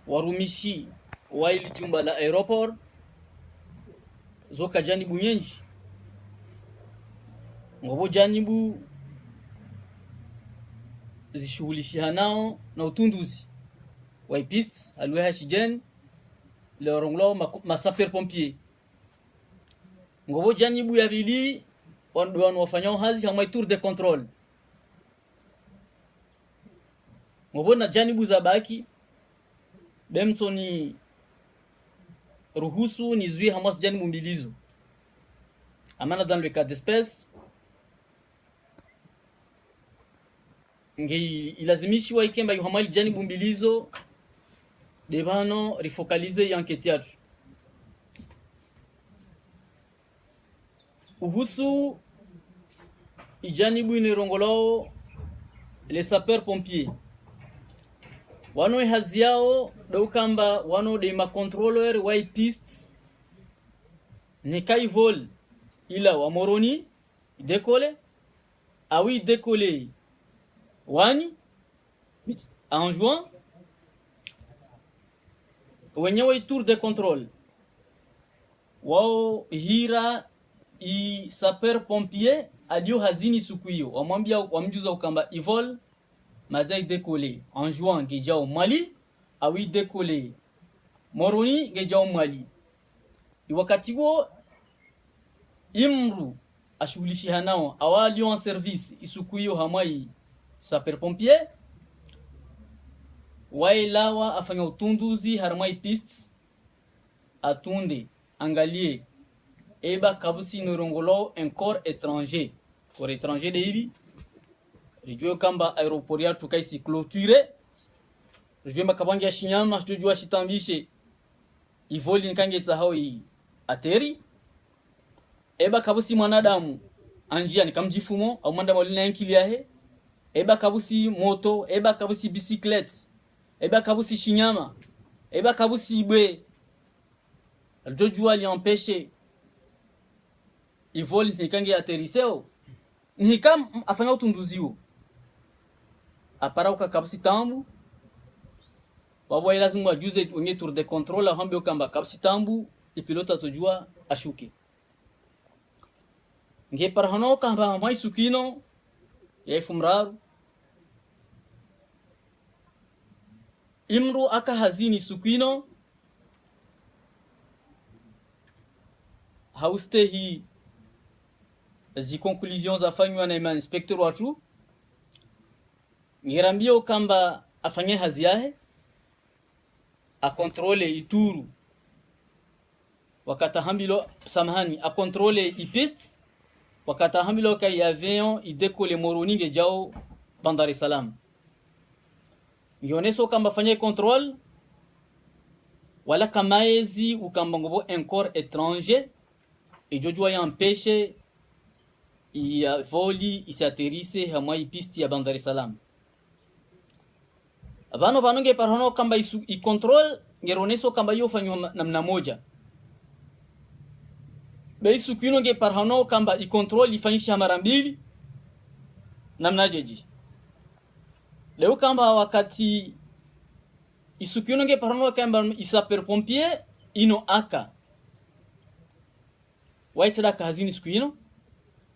warumishi wa ili jumba la aeroport zoka janibu nyenji ngobo janibu zishughulisha nao na utunduzi wa piste alwe hashijen le ronglo masaper pompier ngobo janibu ya bili wanu wafanyao hazi kama tour de contrôle ngobo na janibu za baki bemtoni ruhusu ni zui hamas janibu mbilizo amana dans le cas d'espèce ngi ilazimishi wa ikemba yuhamali janibu mbilizo debano refocaliser enquête yatu uhusu ijanibu inirongolao les sapeurs pompiers wano hazi yao daukamba wano de ma contrôleur wa piste ne kai vol ila wa moroni décoller awi décoller wani en juin wenyewe tour de contrôle wao hira i sapeur pompier adio hazini siku hiyo wamwambia wamjuza ukamba ivol madai décoller en juin ngejao Mali awi décoller moroni ngejao Mali wakati huo imru ashughulishi nao awali en service isuku hiyo hamai sapeur pompier wailawa afanya utunduzi harmai piste atunde angalie eba kabusi norongolo un corps étranger corps étranger de hivi rijue kamba aéroport ya tukaisi clôturé rijue makabangia shinyama tujua shitambishe ivoli nikangetsa hoi ateri eba kabusi mwanadamu anjia nikamjifumo au mwanda mwalina yankiliahe eba kabusi moto eba kabusi bicyclette eba kabusi shinyama eba kabusi ibwe alijojua aliempêcher ivoli nikange ateriseo nikam afanya utunduzio apara ukakabusi tambu babo lazima wajuze wenye tour de contrôle hambe kamba kabusi tambu ipilota tojua ashuke nge parhano kamba mai sukino yaifumraru imru aka hazini sukino hauste hi zi conclusions afanywa na inspector watu ngirambio kamba afanye hazi yahe a contrôler ituru wakata hambilo samahani a contrôler ipiste wakata hambilo kay avion idécoller moroni ngejao Bandar es Salaam ngioneso kamba fanye contrôle wala kamaezi ukamba ngobo un corps étranger et jojua ya empêcher ya voli isaterise hamai piste ya Bandar es Salaam abano banonge parhono kamba i control ngeroneso kamba yo fanywa namna moja beisu kwino nge parhono kamba i control ifanyisha mara mbili namna jeji leo kamba wakati isukino nge parhono kamba isaper pompier ino aka waitira kazini skwino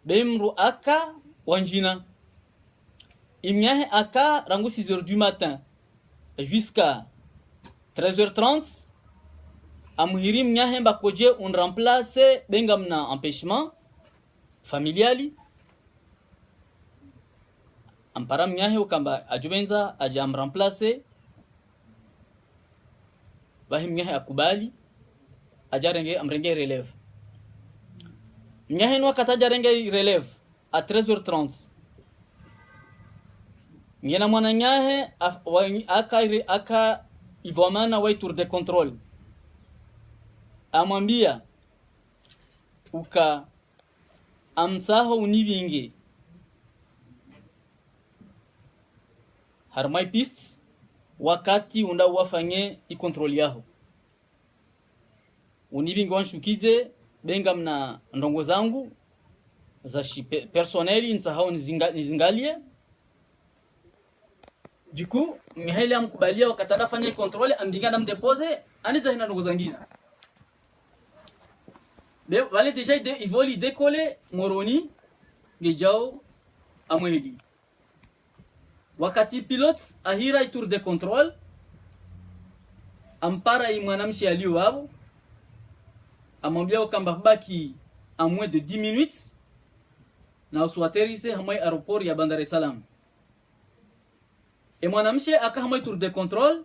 bemru aka wanjina imnyahe aka rangu 6h du matin jusqu'à 13h30 amuhiri mnyahe bakoje on remplace bengamna empêchement familiali ampara mnyahe ukamba ajubenza aja remplace bahi mnyahe akubali ajarenge amrenge relève mnyahe no kataja renge relève à 13h30 ngena mwana nyahe aka ivomana wa tour de contrôle amwambia uka amsaho unibinge harmai piste wakati unda wafanye i control yaho unibinge wanshukize benga mna ndongo zangu za personnel nsahau nizingalie Du coup ngahele amkubalia wakatana fanya control ambinga namdepose aniza hina ndugu zangine be wale deja ils vont décoller Moroni ngejao amweli wakati pilote ahira tour de contrôle ampara imwanamshi aliyo wabo amwambia kwamba baki en moins de 10 minutes na uswaterise hamai aeroport ya Bandar es Salaam. E mwanamshe aka hamai tour de contrôle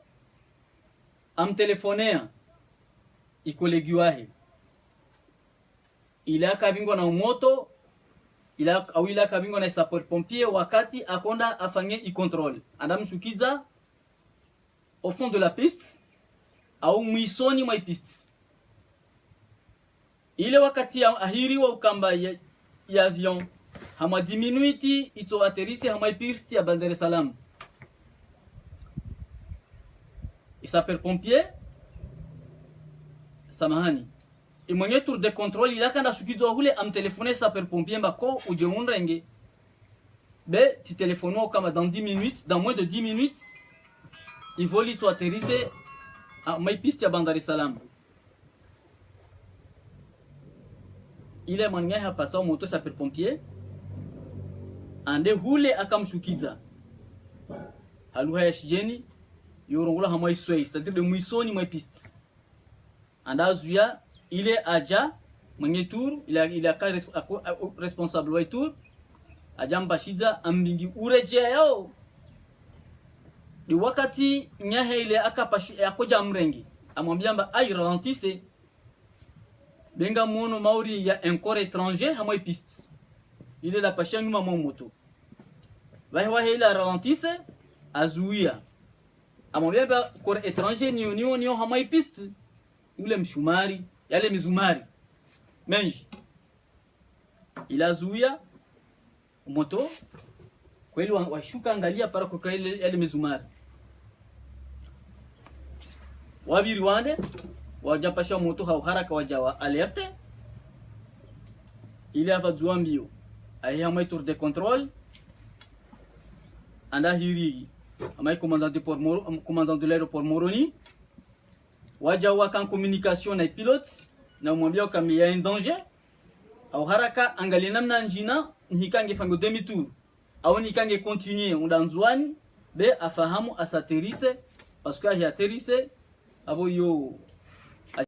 amtelefonea ikolegi wahe ila kabingwa na moto ila kabingwa na sapeur pompier wakati akonda afanye i-control andamshukiza au fond de la piste au mwisoni mwa piste ile wakati ahiriwa ukamba ya avion hama 10 minutes ito aterisi hama piste ya Bandar es Salaam. Sapeur pompier samahani imwenye tour de contrôle ilaka na shukizo hule amtelefone sapeur pompier mbako uje unrenge be ti telefono kama dans 10 minutes dans moins de 10 minutes il faut li to atterrisser à ma piste ya Bandar es Salaam. Ile mwenye hapa sa moto sapeur pompier ande hule akamshukiza haluha ya shijeni yorongula hama iswei c'est-à-dire de mwisoni mwa piste andazuya ile aja mwenye tour il a responsable wa tour aja mbashiza ambingi ureje yao di wakati nyahe ile akapashi akoja mrengi amwambia mba ai ralentisse benga mono mauri ya un corps étranger hama piste ile la pasha nyuma mwa moto wahe ile ralentisse azuia amwambia ba corps étranger ni hama piste ule mshumari yale mizumari menji ilazuia moto kweli washuka angalia para kwa ile yale mizumari wabiri wande wajapasha moto hau haraka wajawa alerte ile afadzua mbio ayama tour de contrôle anda hiri amai commandant de l'aéroport Moroni wajawa kan communication na pilote na mwambia kama ya un danger au haraka angalia namna njina nikange fango demi tour au nikange continuer undanzwani be afahamu asaterise parce que ya aterise abo yo